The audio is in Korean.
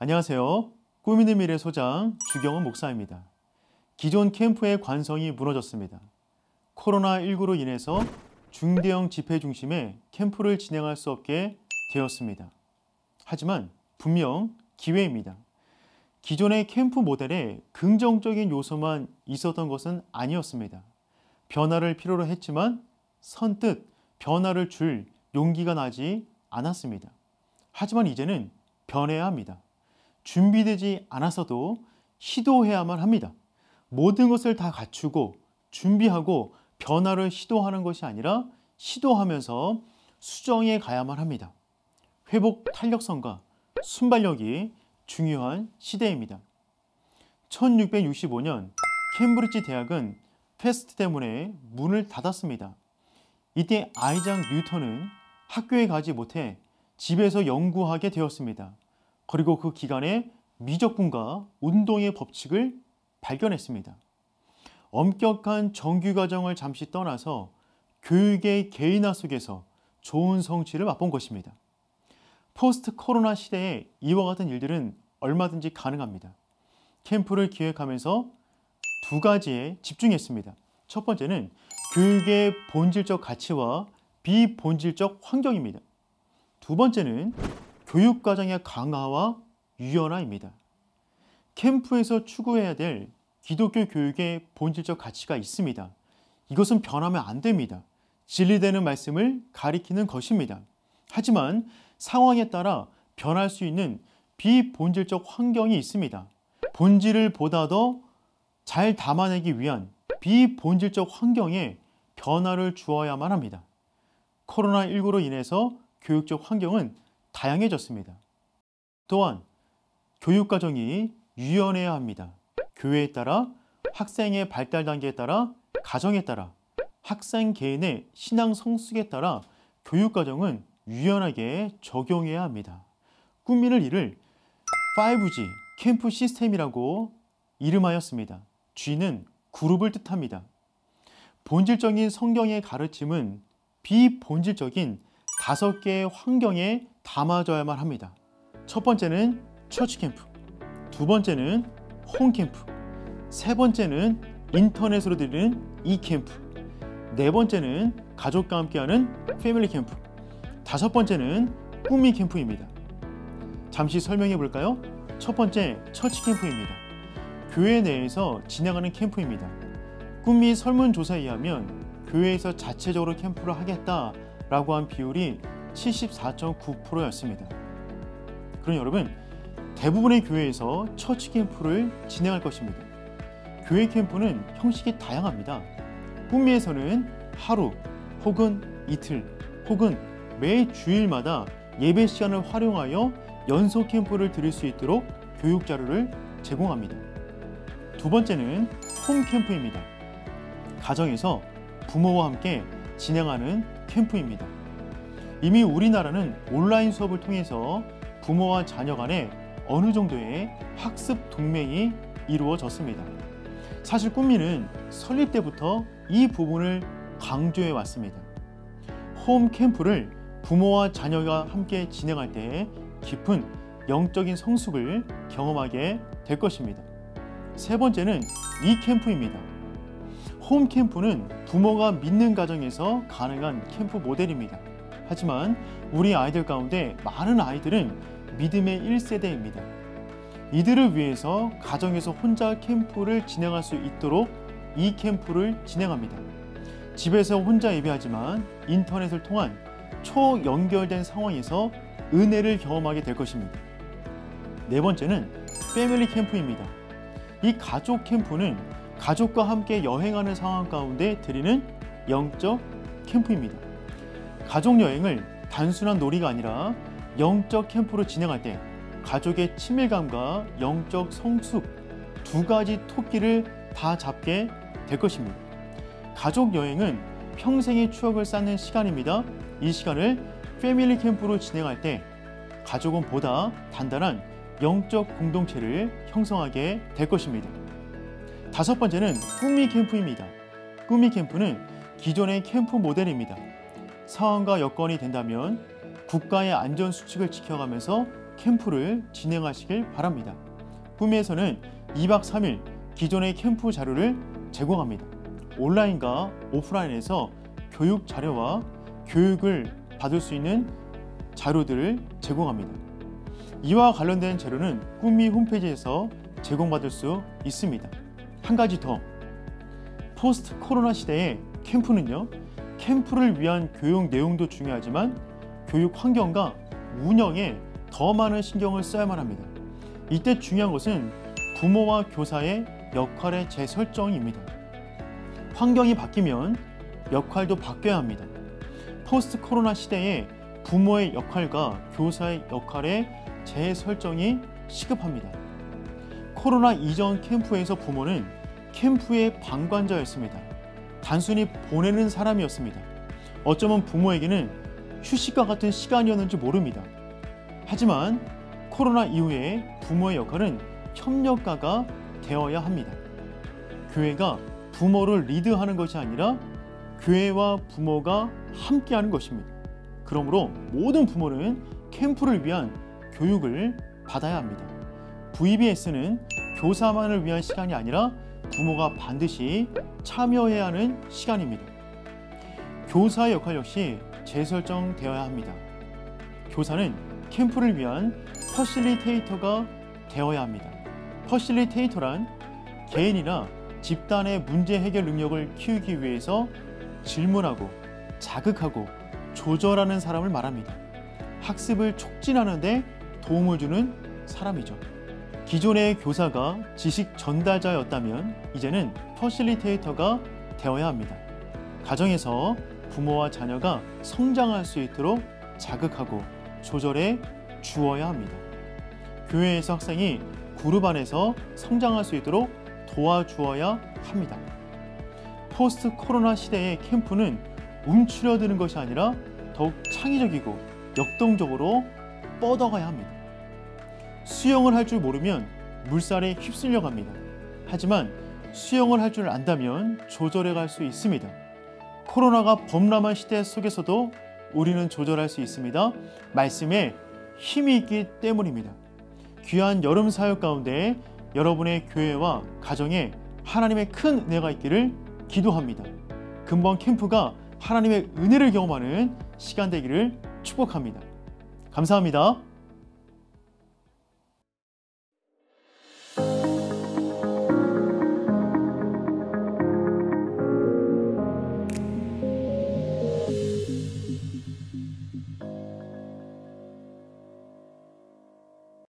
안녕하세요. 꿈있는 미래 소장 주경훈 목사입니다. 기존 캠프의 관성이 무너졌습니다. 코로나19로 인해서 중대형 집회 중심의 캠프를 진행할 수 없게 되었습니다. 하지만 분명 기회입니다. 기존의 캠프 모델에 긍정적인 요소만 있었던 것은 아니었습니다. 변화를 필요로 했지만 선뜻 변화를 줄 용기가 나지 않았습니다. 하지만 이제는 변해야 합니다. 준비되지 않았어도 시도해야만 합니다. 모든 것을 다 갖추고 준비하고 변화를 시도하는 것이 아니라 시도하면서 수정해 가야만 합니다. 회복 탄력성과 순발력이 중요한 시대입니다. 1665년 캠브리지 대학은 패스트 때문에 문을 닫았습니다. 이때 아이작 뉴턴은 학교에 가지 못해 집에서 연구하게 되었습니다. 그리고 그 기간에 미적분과 운동의 법칙을 발견했습니다. 엄격한 정규 과정을 잠시 떠나서 교육의 개인화 속에서 좋은 성취를 맛본 것입니다. 포스트 코로나 시대에 이와 같은 일들은 얼마든지 가능합니다. 캠프를 기획하면서 두 가지에 집중했습니다. 첫 번째는 교육의 본질적 가치와 비본질적 환경입니다. 두 번째는 교육과정의 강화와 유연화입니다. 캠프에서 추구해야 될 기독교 교육의 본질적 가치가 있습니다. 이것은 변하면 안 됩니다. 진리되는 말씀을 가리키는 것입니다. 하지만 상황에 따라 변할 수 있는 비본질적 환경이 있습니다. 본질을 보다 더 잘 담아내기 위한 비본질적 환경에 변화를 주어야만 합니다. 코로나19로 인해서 교육적 환경은 다양해졌습니다. 또한 교육과정이 유연해야 합니다. 교회에 따라, 학생의 발달 단계에 따라, 가정에 따라, 학생 개인의 신앙 성숙에 따라 교육과정은 유연하게 적용해야 합니다. 꿈미를 이를 5G 캠프 시스템이라고 이름하였습니다. G는 그룹을 뜻합니다. 본질적인 성경의 가르침은 비본질적인 5개의 환경에 담아져야만 합니다. 첫 번째는 처치 캠프, 두 번째는 홈 캠프, 세 번째는 인터넷으로 드리는 이캠프, 네 번째는 가족과 함께하는 패밀리 캠프, 다섯 번째는 꿈미 캠프입니다. 잠시 설명해 볼까요? 첫 번째, 처치 캠프입니다. 교회 내에서 진행하는 캠프입니다. 꿈미 설문조사에 의하면 교회에서 자체적으로 캠프를 하겠다라고 한 비율이 74.9%였습니다. 그럼 여러분, 대부분의 교회에서 처치 캠프를 진행할 것입니다. 교회 캠프는 형식이 다양합니다. 꿈미에서는 하루 혹은 이틀 혹은 매 주일마다 예배 시간을 활용하여 연속 캠프를 드릴 수 있도록 교육 자료를 제공합니다. 두 번째는 홈 캠프입니다. 가정에서 부모와 함께 진행하는 캠프입니다. 이미 우리나라는 온라인 수업을 통해서 부모와 자녀 간에 어느 정도의 학습 동맹이 이루어졌습니다. 사실 꿈미는 설립 때부터 이 부분을 강조해 왔습니다. 홈 캠프를 부모와 자녀가 함께 진행할 때 깊은 영적인 성숙을 경험하게 될 것입니다. 세 번째는 이 캠프입니다. 홈 캠프는 부모가 믿는 가정에서 가능한 캠프 모델입니다. 하지만 우리 아이들 가운데 많은 아이들은 믿음의 1세대입니다. 이들을 위해서 가정에서 혼자 캠프를 진행할 수 있도록 이 캠프를 진행합니다. 집에서 혼자 예배하지만 인터넷을 통한 초연결된 상황에서 은혜를 경험하게 될 것입니다. 네 번째는 패밀리 캠프입니다. 이 가족 캠프는 가족과 함께 여행하는 상황 가운데 드리는 영적 캠프입니다. 가족 여행을 단순한 놀이가 아니라 영적 캠프로 진행할 때 가족의 친밀감과 영적 성숙 두 가지 토끼를 다 잡게 될 것입니다. 가족 여행은 평생의 추억을 쌓는 시간입니다. 이 시간을 패밀리 캠프로 진행할 때 가족은 보다 단단한 영적 공동체를 형성하게 될 것입니다. 다섯 번째는 꿈미 캠프입니다. 꿈미 캠프는 기존의 캠프 모델입니다. 상황과 여건이 된다면 국가의 안전수칙을 지켜가면서 캠프를 진행하시길 바랍니다. 꿈미에서는 2박 3일 기존의 캠프 자료를 제공합니다. 온라인과 오프라인에서 교육 자료와 교육을 받을 수 있는 자료들을 제공합니다. 이와 관련된 자료는 꿈미 홈페이지에서 제공받을 수 있습니다. 한 가지 더, 포스트 코로나 시대의 캠프는요, 캠프를 위한 교육 내용도 중요하지만 교육 환경과 운영에 더 많은 신경을 써야만 합니다. 이때 중요한 것은 부모와 교사의 역할의 재설정입니다. 환경이 바뀌면 역할도 바뀌어야 합니다. 포스트 코로나 시대에 부모의 역할과 교사의 역할의 재설정이 시급합니다. 코로나 이전 캠프에서 부모는 캠프의 방관자였습니다. 단순히 보내는 사람이었습니다. 어쩌면 부모에게는 휴식과 같은 시간이었는지 모릅니다. 하지만 코로나 이후에 부모의 역할은 협력가가 되어야 합니다. 교회가 부모를 리드하는 것이 아니라 교회와 부모가 함께하는 것입니다. 그러므로 모든 부모는 캠프를 위한 교육을 받아야 합니다. VBS는 교사만을 위한 시간이 아니라 부모가 반드시 참여해야 하는 시간입니다. 교사의 역할 역시 재설정되어야 합니다. 교사는 캠프를 위한 퍼실리테이터가 되어야 합니다. 퍼실리테이터란 개인이나 집단의 문제 해결 능력을 키우기 위해서 질문하고 자극하고 조절하는 사람을 말합니다. 학습을 촉진하는 데 도움을 주는 사람이죠. 기존의 교사가 지식 전달자였다면 이제는 퍼실리테이터가 되어야 합니다. 가정에서 부모와 자녀가 성장할 수 있도록 자극하고 조절해 주어야 합니다. 교회에서 학생이 그룹 안에서 성장할 수 있도록 도와주어야 합니다. 포스트 코로나 시대의 캠프는 움츠러드는 것이 아니라 더욱 창의적이고 역동적으로 뻗어가야 합니다. 수영을 할 줄 모르면 물살에 휩쓸려 갑니다. 하지만 수영을 할 줄 안다면 조절해 갈 수 있습니다. 코로나가 범람한 시대 속에서도 우리는 조절할 수 있습니다. 말씀에 힘이 있기 때문입니다. 귀한 여름 사역 가운데 여러분의 교회와 가정에 하나님의 큰 은혜가 있기를 기도합니다. 금번 캠프가 하나님의 은혜를 경험하는 시간 되기를 축복합니다. 감사합니다.